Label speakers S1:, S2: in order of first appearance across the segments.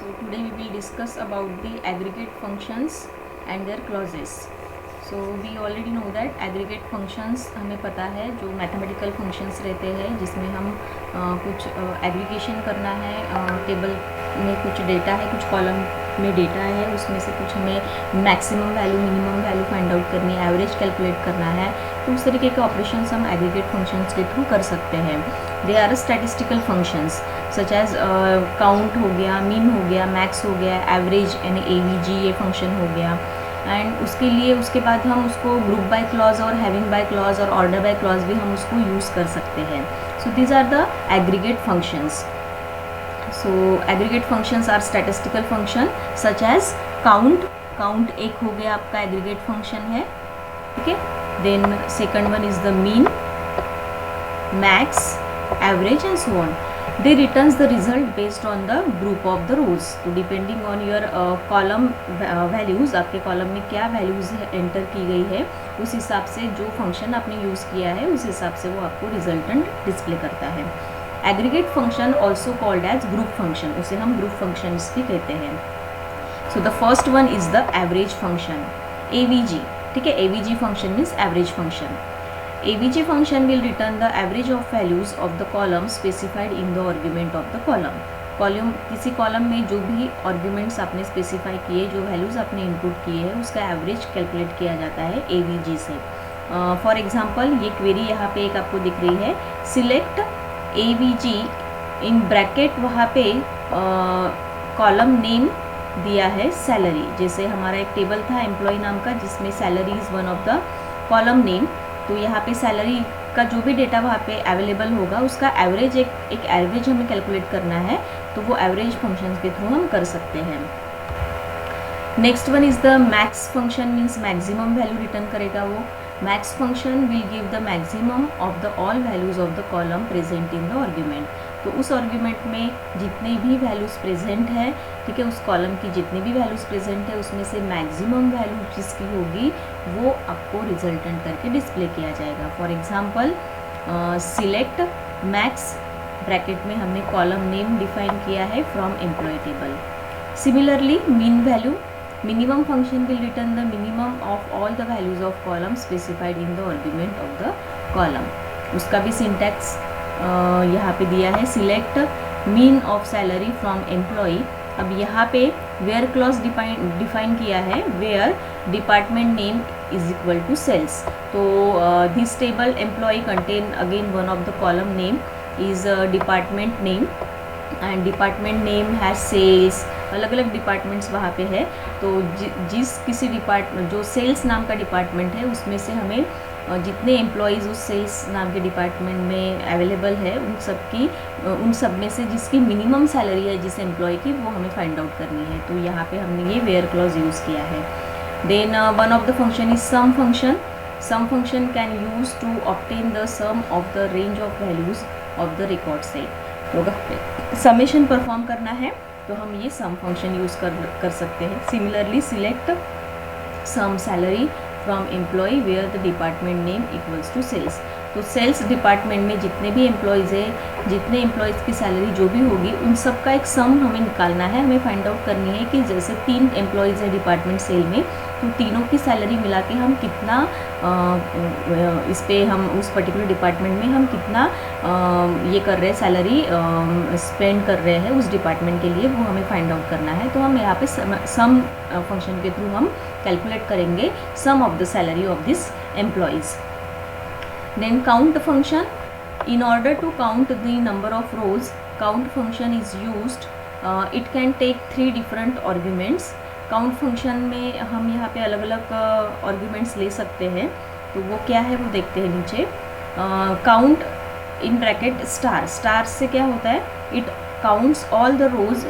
S1: So today we will discuss about the aggregate functions and their clauses. So we already know that aggregate functions हमें पता है जो mathematical functions रहते हैं जिसमें हम कुछ aggregation करना है, टेबल में कुछ डेटा है, कुछ कॉलम में डेटा है, उसमें से कुछ हमें maximum value minimum value find out करनी है, एवरेज कैलकुलेट करना है. तो उस तरीके के ऑपरेशंस हम एग्रीगेट फंक्शंस के थ्रू कर सकते हैं. They are statistical functions such as count हो गया, मीन हो गया, मैक्स हो गया, एवरेज यानी AVG ये फंक्शन हो गया. एंड उसके लिए उसके बाद हम उसको ग्रुप बाय क्लॉज और हैविंग बाय क्लॉज और ऑर्डर बाय क्लॉज भी हम उसको यूज़ कर सकते हैं. So these are the aggregate functions. So aggregate functions are statistical function such as count एक हो गया आपका aggregate function है, ठीक है. Then second one is the mean, max, average and so on. They returns the result based on the group of the rows. तो depending on your column values, आपके column में क्या वैल्यूज़ एंटर की गई है उस हिसाब से जो फंक्शन आपने यूज़ किया है उस हिसाब से वो आपको रिजल्टेंट डिस्प्ले करता है. Aggregate function also called age group function, उसे हम ग्रुप फंक्शंस भी कहते हैं. So the first one is the average function, AVG, ठीक है. AVG function means average function. AVG function will return the average of values of the column specified in the argument of the column. किसी column में जो भी arguments आपने specify किए, जो values आपने इनपुट किए हैं उसका एवरेज कैलकुलेट किया जाता है AVG से. फॉर एग्जाम्पल ये क्वेरी यहाँ पे एक आपको दिख रही है, सिलेक्ट AVG इन ब्रैकेट, वहाँ पे कॉलम नेम दिया है सैलरी. जैसे हमारा एक टेबल था एम्प्लॉय नाम का जिसमें salary is one of the column name. तो यहाँ पे सैलरी का जो भी डेटा वहाँ पे अवेलेबल होगा उसका एवरेज एक एवरेज हमें कैलकुलेट करना है, तो वो एवरेज फंक्शन के थ्रू हम कर सकते हैं. Next one is the max function, means maximum value return करेगा वो. Max function will give the maximum of the all values of the column present in the argument. तो उस आर्ग्यूमेंट में जितनी भी वैल्यूज़ प्रेजेंट है, ठीक है, उस कॉलम की जितनी भी वैल्यूज़ प्रेजेंट है उसमें से मैक्सिमम वैल्यू जिसकी होगी वो आपको रिजल्टेंट करके डिस्प्ले किया जाएगा. For example select max, bracket में हमने कॉलम नेम डिफाइन किया है from employ table. Similarly mean value, minimum function will return the minimum of all the values of column specified in the argument of the column. उसका भी syntax यहाँ पे दिया है, select mean of salary from employee. अब यहाँ पे where clause define किया है, where department name is equal to sales. तो this table employee contain again one of the column name is department name and department name has sales. अलग अलग departments वहाँ पे है. तो जिस किसी डिपार्टमेंट जो सेल्स नाम का डिपार्टमेंट है उसमें से हमें जितने एम्प्लॉयज़ उस सेल्स नाम के डिपार्टमेंट में अवेलेबल है उन सब में से जिसकी मिनिमम सैलरी है जिस एम्प्लॉय की वो हमें फाइंड आउट करनी है. तो यहाँ पे हमने ये वेयर क्लॉज यूज़ किया है. Then one of the function is sum function. Sum function can use to obtain the sum of the range of values of the record set. तो अगर समेशन परफॉर्म करना है तो हम ये सम फंक्शन यूज़ कर सकते हैं. Similarly select sum salary from employ where the department name equals to sales. तो सेल्स डिपार्टमेंट में जितने भी एम्प्लॉयज़ है, जितने एम्प्लॉयज़ की सैलरी जो भी होगी उन सब का एक सम हमें निकालना है. हमें फाइंड आउट करनी है कि जैसे 3 एम्प्लॉयज़ है डिपार्टमेंट सेल में, तो तीनों की सैलरी मिला के हम कितना इस पे हम उस पर्टिकुलर डिपार्टमेंट में हम कितना ये कर रहे हैं, सैलरी स्पेंड कर रहे हैं उस डिपार्टमेंट के लिए, वो हमें फाइंड आउट करना है. तो हम यहाँ पे सम फंक्शन के थ्रू हम कैलकुलेट करेंगे sum of the salary of this employees. Then count function. In order to count the number of rows, count function is used. It can take 3 different arguments. Count function में हम यहाँ पे अलग अलग arguments ले सकते हैं. तो वो क्या है वो देखते हैं नीचे. Count in bracket star. Star से क्या होता है? It counts all the rows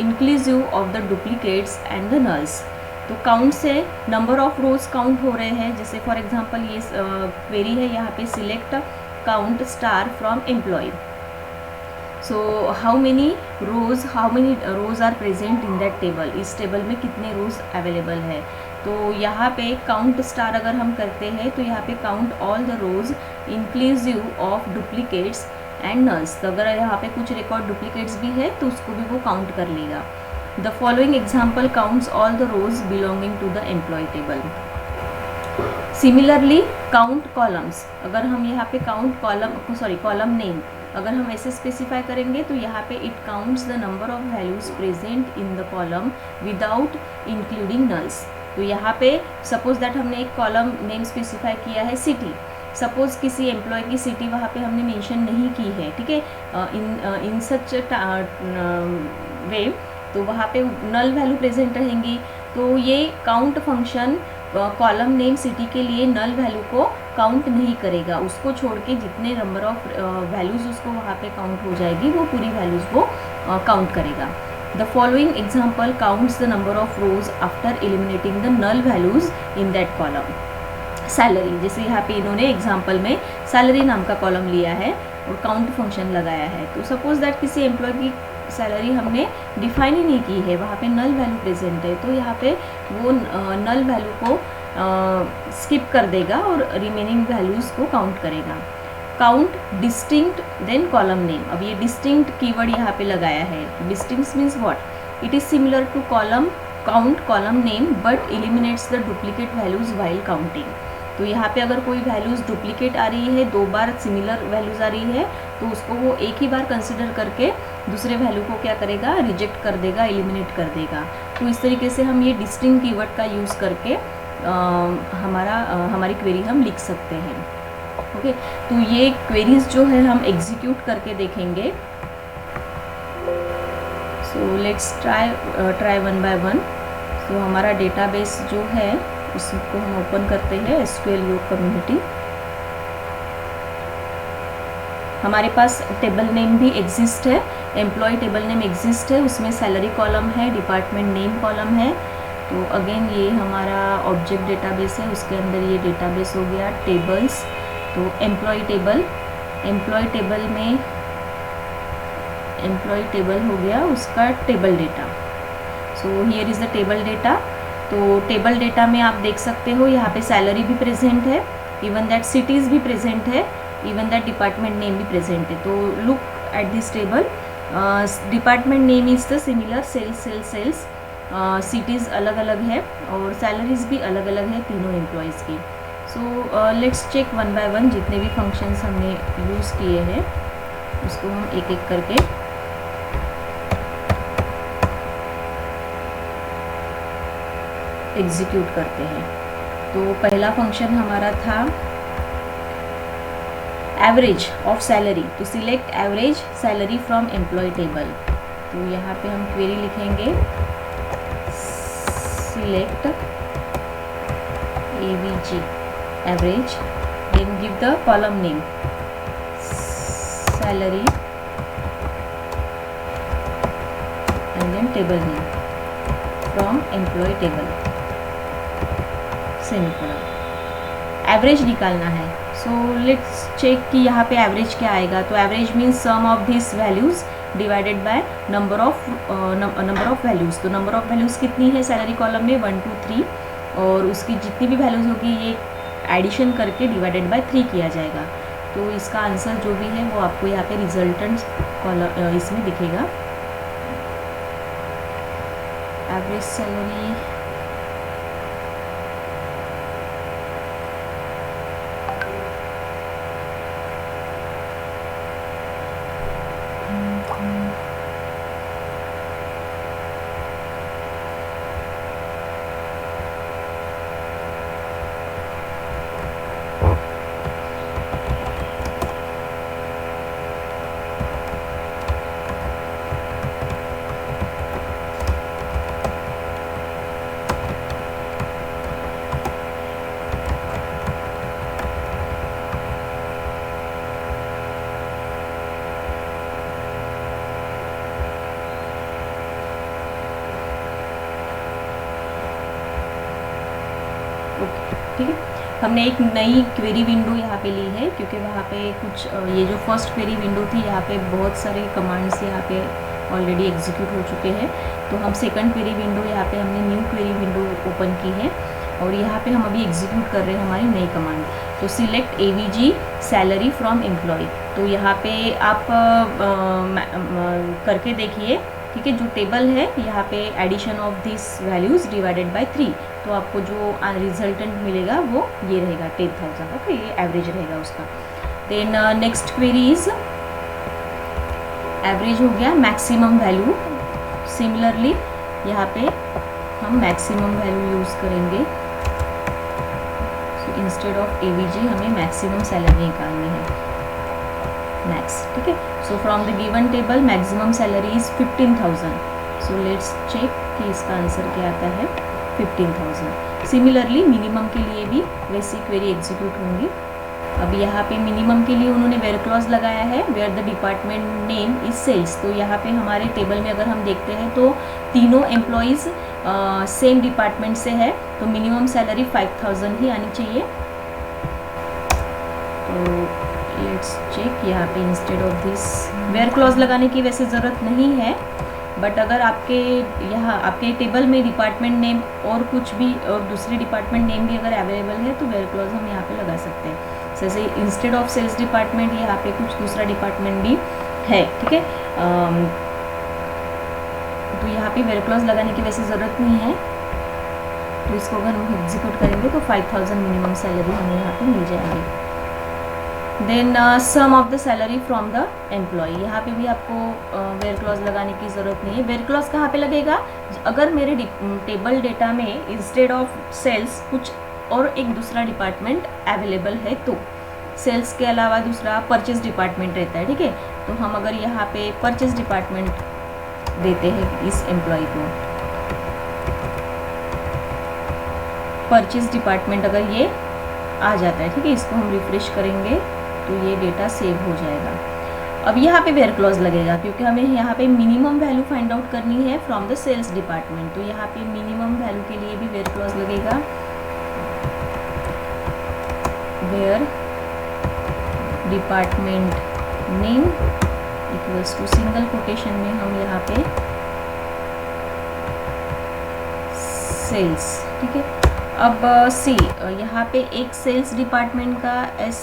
S1: inclusive of the duplicates and the nulls. तो काउंट से नंबर ऑफ रोज काउंट हो रहे हैं. जैसे फॉर एग्जांपल ये क्वेरी है यहाँ पे, select count star from employ. So how many rows are present in that table. इस टेबल में कितने रोज अवेलेबल है. तो यहाँ पे काउंट स्टार अगर हम करते हैं तो यहाँ पे count all the rows inclusive of duplicates and nulls. तो अगर यहाँ पे कुछ रिकॉर्ड डुप्लीकेट्स भी है तो उसको भी वो काउंट कर लेगा। The following example counts all the rows belonging to the employ table. Similarly count columns, अगर हम यहाँ पे काउंट कॉलम नेम अगर हम ऐसे स्पेसिफाई करेंगे तो यहाँ पे it counts the number of values present in the column without including nulls. तो यहाँ पे सपोज दैट हमने एक कॉलम नेम स्पेसिफाई किया है सिटी, सपोज किसी एम्प्लॉय की सिटी वहाँ पे हमने मेंशन नहीं की है, ठीक है, इन सच वे, तो वहाँ पे नल वैल्यू प्रेजेंट रहेंगी। तो ये count function column name city के लिए नल वैल्यू को काउंट नहीं करेगा, उसको छोड़ के जितने नंबर ऑफ वैल्यूज़ उसको वहाँ पे काउंट हो जाएगी वो पूरी वैल्यूज़ वो काउंट करेगा। The following example counts the number of rows after eliminating the null values in that column. Salary, जैसे यहाँ पे इन्होंने एग्जाम्पल में सैलरी नाम का कॉलम लिया है और काउंट फंक्शन लगाया है। तो सपोज दैट किसी एम्प्लॉय की सैलरी हमने डिफाइन ही नहीं की है, वहाँ पे नल वैल्यू प्रेजेंट है, तो यहाँ पे वो नल वैल्यू को स्किप कर देगा और रिमेनिंग वैल्यूज़ को काउंट करेगा। Count distinct then column name. अब ये डिस्टिंक्ट कीवर्ड यहाँ पे लगाया है। Distinct means what? It is similar to count column name but eliminates the duplicate values while counting. तो यहाँ पे अगर कोई वैल्यूज़ डुप्लीकेट आ रही है, 2 बार सिमिलर वैल्यूज़ आ रही है, तो उसको वो एक ही बार कंसिडर करके दूसरे वैल्यू को क्या करेगा, रिजेक्ट कर देगा, एलिमिनेट कर देगा। तो इस तरीके से हम ये डिस्टिंक्ट कीवर्ड का यूज़ करके हमारी क्वेरी हम लिख सकते हैं। ओके, तो ये क्वेरीज जो है हम एग्जीक्यूट करके देखेंगे। So let's try one by one. तो हमारा डेटाबेस जो है उसको हम ओपन करते हैं, SQL योग कम्युनिटी। हमारे पास टेबल नेम भी एग्जिस्ट है, एम्प्लॉय टेबल नेम एग्जिस्ट है, उसमें सैलरी कॉलम है, डिपार्टमेंट नेम कॉलम है। तो अगेन ये हमारा ऑब्जेक्ट डेटाबेस है, उसके अंदर ये डेटाबेस हो गया टेबल्स। तो एम्प्लॉय टेबल में एम्प्लॉय टेबल हो गया उसका table data. So here is the table data. तो टेबल डेटा में आप देख सकते हो यहाँ पे सैलरी भी प्रेजेंट है, इवन दैट सिटीज़ भी प्रेजेंट है, इवन दैट डिपार्टमेंट नेम भी प्रेजेंट है। तो look at this table. Department name is the similar sales, cities अलग अलग है और सैलरीज भी अलग अलग है तीनों एम्प्लॉयज़ की। So let's check one by one, जितने भी फंक्शंस हमने यूज़ किए हैं उसको हम एक एक करके एग्जीक्यूट करते हैं। तो पहला फंक्शन हमारा था एवरेज ऑफ सैलरी। तो select average salary from employ table. तो यहाँ पे हम क्वेरी लिखेंगे select AVG average, then give the column name salary and then table name from employee table semicolon. Average निकालना है। सो लेट्स चेक कि यहाँ पे एवरेज क्या आएगा। तो average means sum of this values divided by number of values. तो number of values कितनी है सैलरी कॉलम में 1 2 3, और उसकी जितनी भी वैल्यूज़ होगी ये एडिशन करके डिवाइडेड बाय 3 किया जाएगा। तो इसका आंसर जो भी है वो आपको यहाँ पे रिजल्टेंट कॉलम इसमें दिखेगा। एवरेज सैलरी ठीक है। हमने एक नई क्वेरी विंडो यहाँ पे ली है क्योंकि वहाँ पे कुछ ये जो फर्स्ट क्वेरी विंडो थी यहाँ पे बहुत सारे कमांड्स यहाँ पे ऑलरेडी एग्जीक्यूट हो चुके हैं। तो हम सेकंड क्वेरी विंडो यहाँ पे हमने न्यू क्वेरी विंडो ओपन की है। और यहाँ पे हम अभी एग्जीक्यूट कर रहे हैं हमारी नई कमांड। तो select AVG salary from employ. तो यहाँ पे आप करके देखिए, ठीक है। जो टेबल है यहाँ पे addition of this values divided by 3, तो आपको जो रिजल्टेंट मिलेगा वो ये रहेगा 10,000। ओके, ये एवरेज रहेगा उसका। Then next query is average हो गया, मैक्सिमम वैल्यू। सिमिलरली यहाँ पे हम मैक्सिमम वैल्यू यूज़ करेंगे। सो इंस्टेड ऑफ एवीजी हमें मैक्सिमम सैलरी निकालनी है, मैक्स, ठीक है। So from the given table maximum salary is 15,000। So let's check कि इसका आंसर क्या आता है, 15,000। सिमिलरली मिनिमम के लिए भी वैसी क्वेरी एग्जीक्यूट होंगी। अब यहाँ पे मिनिमम के लिए उन्होंने वेयर क्लॉज लगाया है, where the department name is sales. तो यहाँ पे हमारे टेबल में अगर हम देखते हैं तो तीनों एम्प्लॉयज़ सेम डिपार्टमेंट से है, तो मिनिमम सैलरी 5,000 ही आनी चाहिए। तो लेट्स चेक, यहाँ पे instead of this where clause लगाने की वैसे ज़रूरत नहीं है, बट अगर आपके यहाँ आपके टेबल में डिपार्टमेंट नेम और कुछ भी और दूसरी डिपार्टमेंट नेम भी अगर अवेलेबल है तो वेयर क्लॉज हम यहाँ पे लगा सकते हैं। जैसे इंस्टेड ऑफ सेल्स डिपार्टमेंट यहाँ पे कुछ दूसरा डिपार्टमेंट भी है, ठीक है। तो यहाँ पे वेयर क्लॉज लगाने की वैसे ज़रूरत नहीं है। तो इसको अगर हम एग्जीक्यूट करेंगे तो 5,000 मिनिमम सैलरी हमें यहाँ पे मिल जाएगी। Then sum of the salary from the employ, यहाँ पे भी आपको वेयर क्लॉज लगाने की ज़रूरत नहीं है। वेयर क्लॉज कहाँ पे लगेगा, अगर मेरे टेबल डेटा में इंस्टेड ऑफ सेल्स कुछ और एक दूसरा डिपार्टमेंट अवेलेबल है, तो सेल्स के अलावा दूसरा परचेज डिपार्टमेंट रहता है, ठीक है। तो हम अगर यहाँ पे परचेज डिपार्टमेंट देते हैं इस एम्प्लॉय को, परचेज डिपार्टमेंट अगर ये आ जाता है, ठीक है, इसको हम रिफ्रेश करेंगे तो ये डेटा सेव हो जाएगा। अब यहाँ पे वेयर क्लॉज लगेगा क्योंकि हमें यहाँ पे मिनिमम वैल्यू फाइंड आउट करनी है फ्रॉम द सेल्स डिपार्टमेंट। तो यहाँ पे मिनिमम वैल्यू के लिए भी वेयर क्लॉज लगेगा, where department name equals to single quotation में हम यहाँ पे सेल्स, ठीक है। अब सी यहाँ पे एक सेल्स डिपार्टमेंट का एस,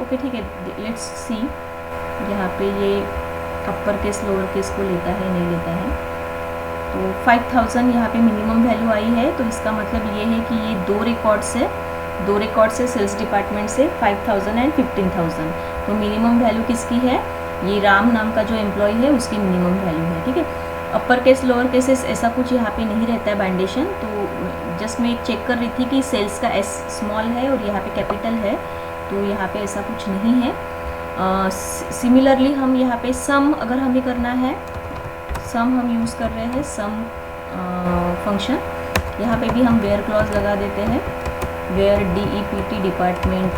S1: ओके, ठीक है। लेट्स सी यहाँ पे ये अपर केस लोअर केस को लेता है नहीं लेता है। तो 5,000 यहाँ पे मिनिमम वैल्यू आई है, तो इसका मतलब ये है कि ये दो रिकॉर्ड से सेल्स डिपार्टमेंट से 5,000 एंड 15,000। तो मिनिमम वैल्यू किसकी है, ये राम नाम का जो एम्प्लॉय है उसकी मिनिमम वैल्यू है, ठीक है। अपर केस लोअर केसेस ऐसा कुछ यहाँ पे नहीं रहता है बाइंडेशन। तो जस्ट मैं चेक कर रही थी कि सेल्स का एस स्मॉल है और यहाँ पे कैपिटल है, तो यहाँ पे ऐसा कुछ नहीं है। सिमिलरली हम यहाँ पे सम अगर हमें करना है, सम हम यूज़ कर रहे हैं सम फंक्शन। यहाँ पे भी हम वेयर क्लॉज लगा देते हैं, where DEPT department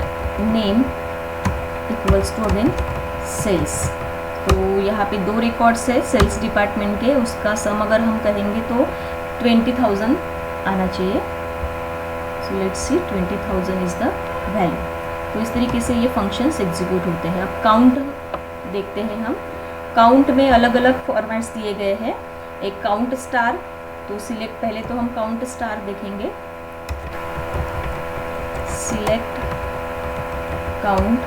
S1: name equals to again sales. तो यहाँ पे दो रिकॉर्ड्स है सेल्स डिपार्टमेंट के, उसका सम अगर हम कहेंगे तो 20,000 आना चाहिए। So let's see 20,000 is the value. तो इस तरीके से ये फंक्शंस एग्जीक्यूट होते हैं। अब काउंट देखते हैं हम। काउंट में अलग अलग फॉर्मेट्स दिए गए हैं। एक काउंट स्टार, तो सिलेक्ट, पहले तो हम काउंट स्टार देखेंगे। Select count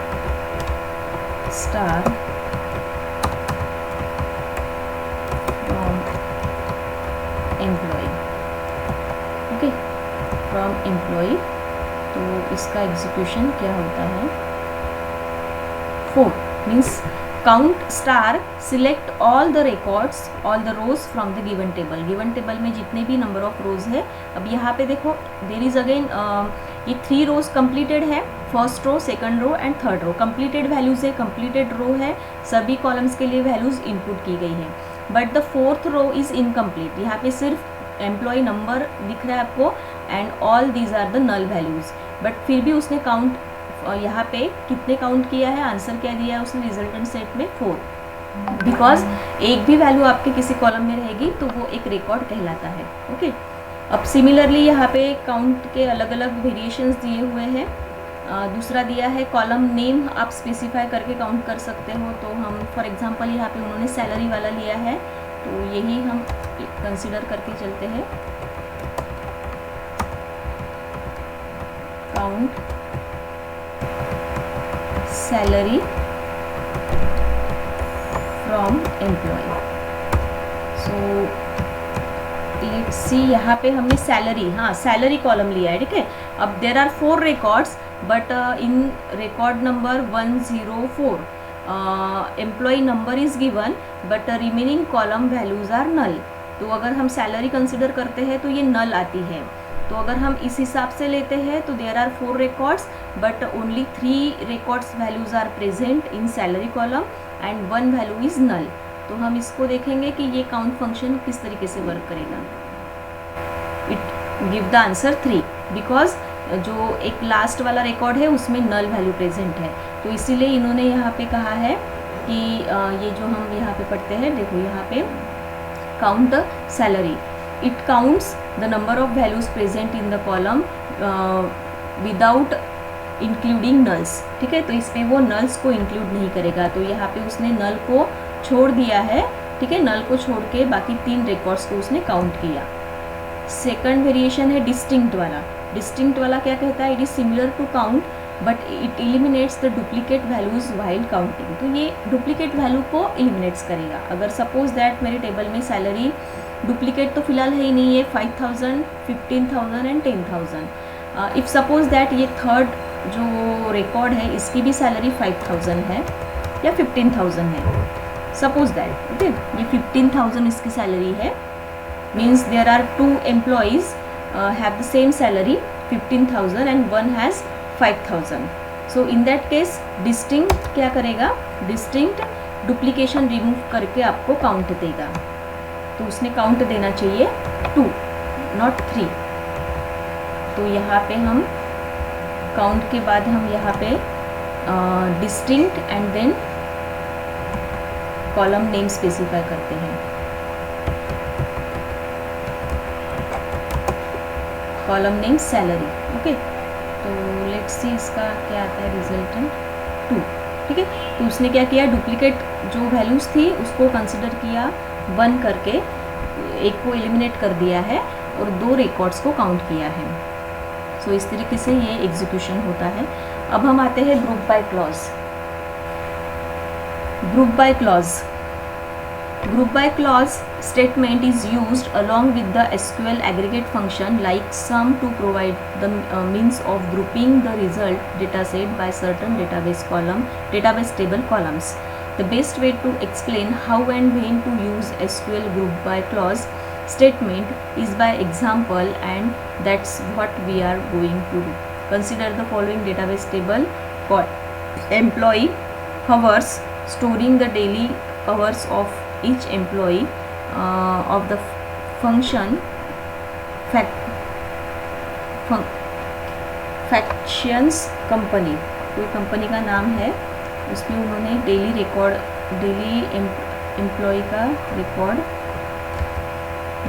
S1: star from employ, okay, from employ. तो इसका एग्जीक्यूशन क्या होता है, 4 means count star select all the records all the rows from the given table. Given table में जितने भी नंबर ऑफ रोज है, अब यहाँ पे देखो देर इज अगेन ये 3 रोज कंप्लीटेड है, first row, second row and third row. Completed values है, कंप्लीटेड रो है, सभी कॉलम्स के लिए वैल्यूज इनपुट की गई है। But the 4th row is incomplete, यहाँ पे सिर्फ एम्प्लॉय नंबर दिख रहा है आपको and all these are the null values. But फिर भी उसने काउंट यहाँ पे कितने काउंट किया है, आंसर क्या दिया है उसने रिजल्टेंट सेट में 4, बिकॉज एक भी वैल्यू आपके किसी कॉलम में रहेगी तो वो एक रिकॉर्ड कहलाता है, ओके। अब सिमिलरली यहाँ पे काउंट के अलग अलग वेरिएशंस दिए हुए हैं। दूसरा दिया है कॉलम नेम, आप स्पेसिफाई करके काउंट कर सकते हो। तो हम फॉर एग्जांपल यहाँ पे उन्होंने सैलरी वाला लिया है, तो यही हम कंसिडर करके चलते हैं। count salary from employee. So let's see, यहाँ पे हमने सैलरी, हाँ सैलरी कॉलम लिया है, ठीक है. अब there are 4 records but in record number 104 employee number is given but remaining column values are null. तो अगर हम सैलरी कंसिडर करते हैं तो ये नल आती है. तो अगर हम इस हिसाब से लेते हैं तो there are 4 records but only 3 records values are present in salary column and 1 value is null. तो हम इसको देखेंगे कि ये काउंट फंक्शन किस तरीके से वर्क करेगा. It give the answer 3 because जो एक लास्ट वाला रिकॉर्ड है उसमें नल वैल्यू प्रेजेंट है. तो इसीलिए इन्होंने यहाँ पे कहा है कि ये जो हम यहाँ पे पढ़ते हैं, देखो यहाँ पे count salary, it counts the number of values present in the column without including nulls. ठीक है, तो इसमें वो नल्स को इंक्लूड नहीं करेगा. तो यहाँ पे उसने नल को छोड़ दिया है. ठीक है, नल को छोड़ के बाकी 3 रिकॉर्ड्स को उसने काउंट किया. सेकंड वेरिएशन है डिस्टिंक्ट वाला. डिस्टिंक्ट वाला क्या कहता है, it is similar to count but it eliminates the duplicate values while counting. तो ये डुप्लीकेट वैल्यू को एलिमिनेट्स करेगा. अगर सपोज दैट मेरे टेबल में सैलरी डुप्लीकेट तो फिलहाल है ही नहीं है, 5000, 15000 एंड 10000. इफ सपोज दैट ये थर्ड जो रिकॉर्ड है इसकी भी सैलरी 5000 है या 15000 है, सपोज दैट. ओके, ये 15000 इसकी सैलरी है, means there are 2 employees have the same salary 15000 and one has 5000. So in that case distinct क्या करेगा, डिस्टिंक्ट डुप्लीकेशन रिमूव करके आपको काउंट देगा. तो उसने काउंट देना चाहिए 2 नॉट 3. तो यहाँ पे हम काउंट के बाद हम यहाँ पे distinct and then column name specify करते हैं. Column name salary. ओके, तो लेट्स सी इसका क्या आता है रिजल्टेंट 2. ठीक है, तो उसने क्या किया, डुप्लीकेट जो वैल्यूज़ थी उसको कंसिडर किया 1 करके, एक को एलिमिनेट कर दिया है और 2 रिकॉर्ड्स को काउंट किया है. सो इस तरीके से ये एग्जीक्यूशन होता है. अब हम आते हैं group by clause. Group by clause. Group by clause statement is used along with the SQL aggregate function like sum to provide the means of grouping the result dataset by certain database table columns. The best way to explain how and when to use SQL group by clause statement is by example, and that's what we are going to do. Consider the following database table called employee hours, storing the daily hours of each employee of the function factions company. कोई company का नाम है, उसमें उन्होंने daily employ का record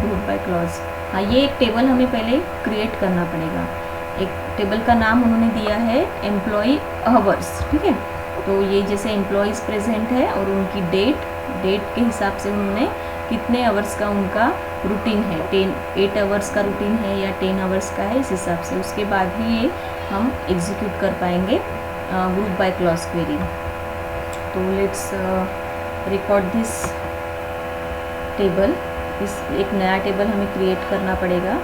S1: group by clause. हाँ, ये एक टेबल हमें पहले क्रिएट करना पड़ेगा. एक टेबल का नाम उन्होंने दिया है एम्प्लॉय आवर्स. ठीक है, तो ये जैसे एम्प्लॉयज़ प्रेजेंट है और उनकी डेट के हिसाब से उन्होंने कितने आवर्स का उनका रूटीन है, 8 आवर्स का रूटीन है या 10 आवर्स का है, इस हिसाब से उसके बाद ही ये हम एग्जीक्यूट कर पाएंगे ग्रुप बाय क्लॉज क्वेरी. तो लेट्स रिकॉर्ड दिस टेबल. इस एक नया टेबल हमें क्रिएट करना पड़ेगा.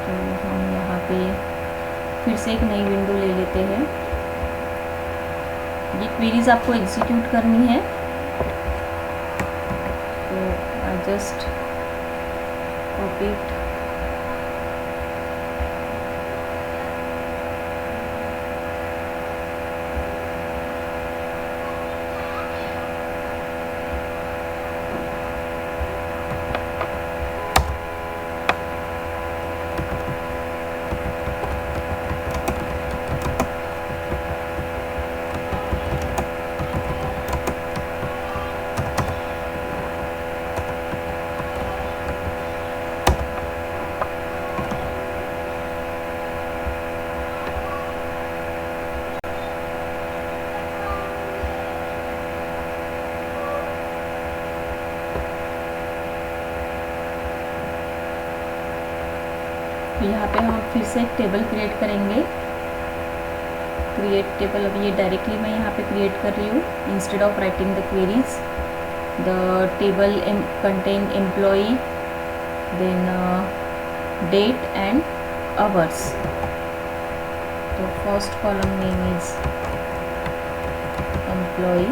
S1: तो हम यहाँ पे फिर से एक नई विंडो ले लेते हैं. ये क्वेरीज आपको एग्जीक्यूट करनी है. तो आई जस्ट कॉपी इट. तो यहाँ पे हम फिर से एक टेबल क्रिएट करेंगे। क्रिएट टेबल, अब ये डायरेक्टली मैं यहाँ पे क्रिएट कर रही हूँ। Instead of writing the queries, the table contain employee, then date and hours. तो first column name is employee,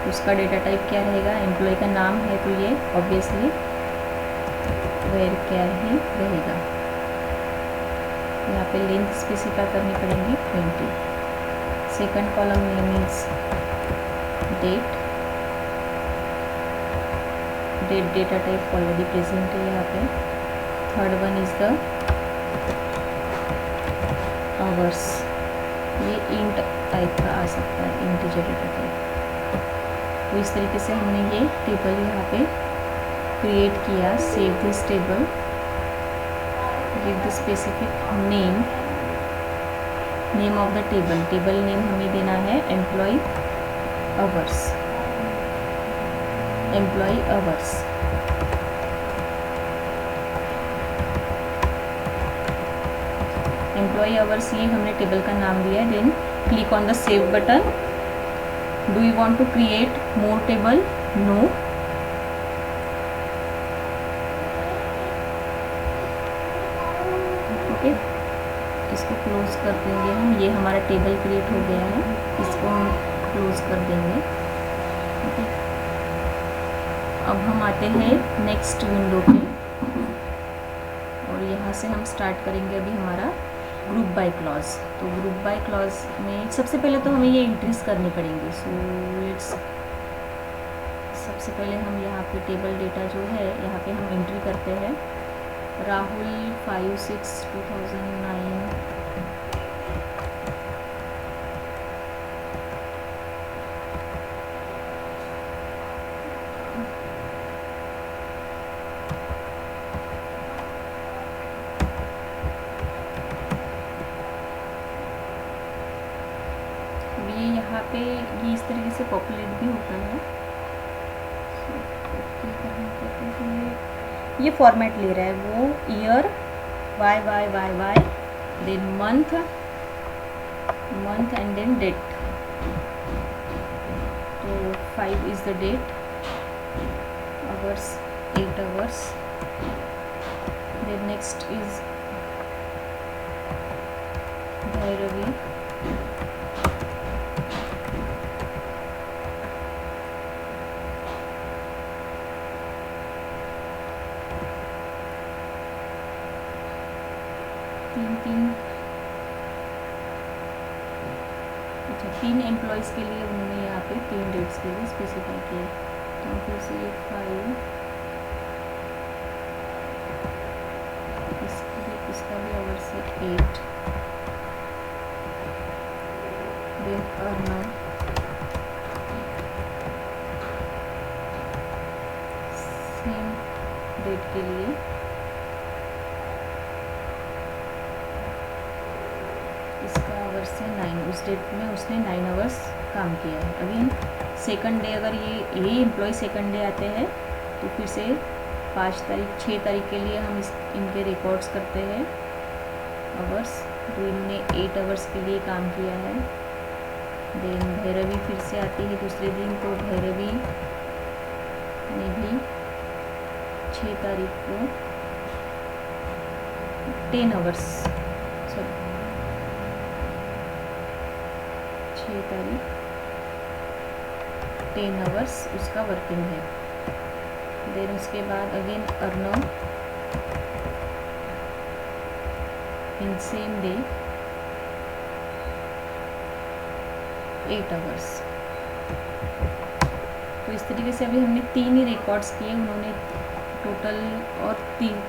S1: उसका डेटा टाइप क्या रहेगा, एम्प्लॉय का नाम है तो ये ऑब्वियसली वेयर क्या ही रहेगा। यहाँ पे लेंथ स्पेसिफाई करनी पड़ेगी 20। Second column name is date, date data type already present है यहाँ पे। Third one is the hours, ये इंट टाइप का आ सकता है, इंटीजर डेटा टाइप। तो इस तरीके से हमने ये टेबल यहाँ पे क्रिएट किया। Save this table, give the specific name, name of the table, table name हमें देना है employee hours, employee hours. Employee hours ये हमने टेबल का नाम दिया है। Then click on the save button. Do you want to create more table? No. Okay, इसको क्लोज कर देंगे हम। ये हमारा टेबल क्रिएट हो गया है, इसको हम क्लोज कर देंगे। ओके, अब हम आते हैं नेक्स्ट विंडो पे और यहाँ से हम स्टार्ट करेंगे अभी हमारा ग्रुप बाय क्लॉज। तो ग्रुप बाय क्लॉज में सबसे पहले तो हमें ये एंट्रीज करनी पड़ेंगी। सो लेट्स, सबसे पहले हम यहाँ पे टेबल डेटा जो है यहाँ पे हम एंट्री करते हैं। राहुल 5/6/2009, ये यहाँ पे ये इस तरीके से पॉपुलेट भी होता है। ये फॉर्मेट ले रहा है वो year, y, then month and then date. तो 5 is the date, hours 8 hours, then next is Bhairavi, तीन एम्प्लॉयज़ के लिए उन्होंने यहाँ पे 3 डेट्स के लिए स्पेसिफाई किया। तो हम फिर से ये 5, इसका भी आवर्स है 8, देन अर्नव, सेम डेट के लिए इसका आवर्स है 9, उस डेट में उसने 9 आवर्स काम किया है। अगेन सेकंड डे, अगर ये एम्प्लॉय सेकंड डे आते हैं तो फिर से 5 तारीख 6 तारीख के लिए हम इनके रिकॉर्ड्स करते हैं आवर्स। तो इन्होंने 8 आवर्स के लिए काम किया है। देन भैरवी फिर से आती है दूसरे दिन, तो भैरवी ने भी 6 तारीख को 10 आवर्स, सॉरी 6 तारीख 10 आवर्स उसका वर्किंग है। देन उसके बाद again Arnav in same day 8 hours. तो इस तरीके से अभी हमने 3 ही रिकॉर्ड्स किए, उन्होंने टोटल और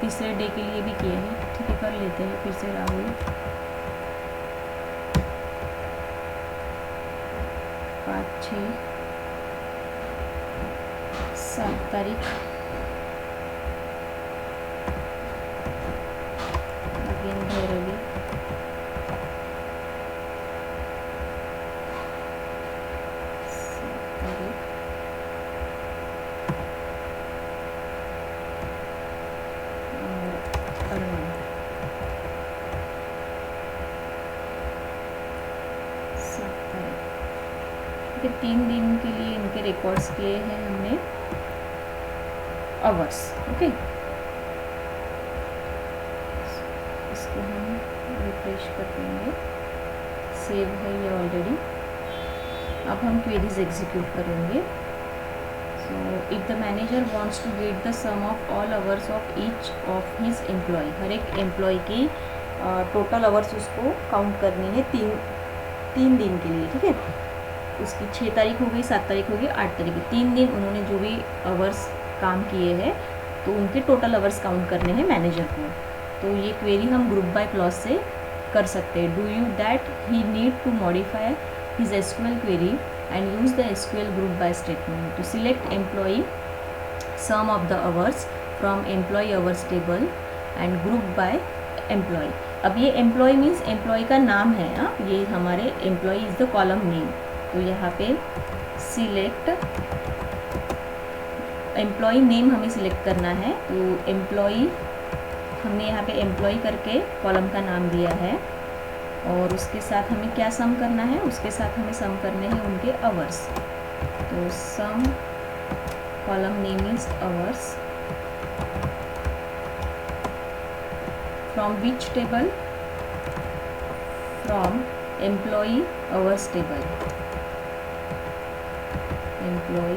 S1: तीसरे डे के लिए भी किए हैं। ठीक है, कर लेते हैं फिर से। राहुल 5, 6, 7 तारीख, अगेन भैरवी 7 तारीख, अर्नव 3 दिन के लिए इनके रिकॉर्ड्स किए हैं हमने आवर्स। ओके, इसको हम रिफ्रेश कर देंगे, सेव है ये ऑलरेडी। अब हम क्वेरीज एग्जीक्यूट करेंगे। So if the manager wants to get the sum of all hours of each of his employee, हर एक एम्प्लॉय की टोटल आवर्स उसको काउंट करनी है तीन दिन के लिए, ठीक है। उसकी 6 तारीख हो गई, 7 तारीख हो गई, 8 तारीख, 3 दिन उन्होंने जो भी आवर्स काम किए हैं तो उनके टोटल आवर्स काउंट करने हैं मैनेजर को। तो ये क्वेरी हम ग्रुप बाय क्लॉज से कर सकते हैं। Do you that he need to modify his SQL query and use the SQL group by statement to select employee sum of the hours from employee hours table and group by employee. अब ये employ means employ का नाम है, ये हमारे employee is the column name. तो यहाँ पे सिलेक्ट एम्प्लॉय नेम हमें सिलेक्ट करना है। तो एम्प्लॉय हमने यहाँ पे एम्प्लॉय करके कॉलम का नाम दिया है और उसके साथ हमें क्या सम करना है, उसके साथ हमें सम करने हैं उनके आवर्स। तो sum column name is hours from which table, from employee hours table, employee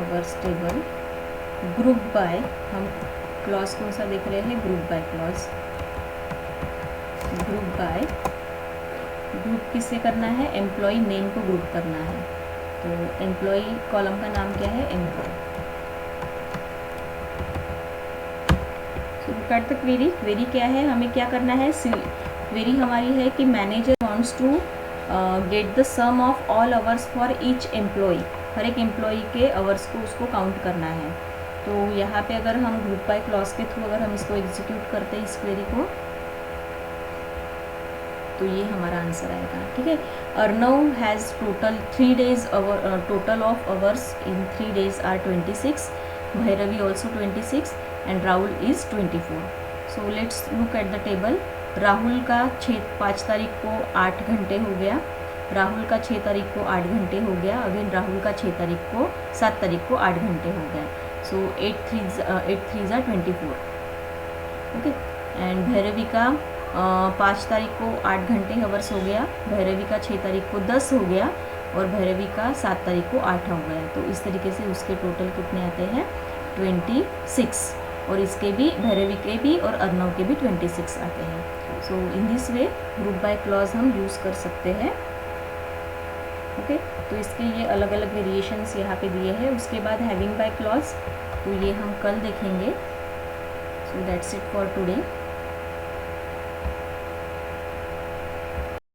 S1: hours table, group by, हम क्लॉज कौन सा देख रहे हैं, group by clause. Group by, group किससे करना है, एम्प्लॉय नेम को ग्रुप करना है। तो एम्प्लॉय कॉलम का नाम क्या है, employee. So look at the query. Query क्या है, हमें क्या करना है, क्वेरी हमारी है कि manager wants to get the sum of all hours for each employee, हर एक एम्प्लॉय के आवर्स को उसको काउंट करना है। तो यहाँ पे अगर हम ग्रुप बाय क्लॉज के थ्रू अगर हम इसको एग्जीक्यूट करते हैं इस क्वेरी को, तो ये हमारा आंसर आएगा, ठीक है। Arnav has total 3 days, total of hours in 3 days are 26, Bhairavi also 26 and Rahul is 24। So let's look at the table. Rahul का 5 तारीख को 8 घंटे हो गया, राहुल का 6 तारीख को 8 घंटे हो गया, अगेन राहुल का 7 तारीख को 8 घंटे हो गए। सो 8 3 24, ओके। एंड भैरवी का 5 तारीख को 8 घंटे आवर्स हो गया, भैरवी का 6 तारीख को 10 हो गया और भैरवी का 7 तारीख को 8 हो गया। तो इस तरीके से उसके टोटल कितने आते हैं, 26, और इसके भी, भैरवी के भी और अर्नव के भी 26 आते हैं। So in this way group by clause हम यूज़ कर सकते हैं, ओके। तो इसके ये अलग अलग वेरिएशंस यहाँ पे दिए हैं। उसके बाद हैविंग बाय क्लॉज, तो ये हम कल देखेंगे। So that's it for today.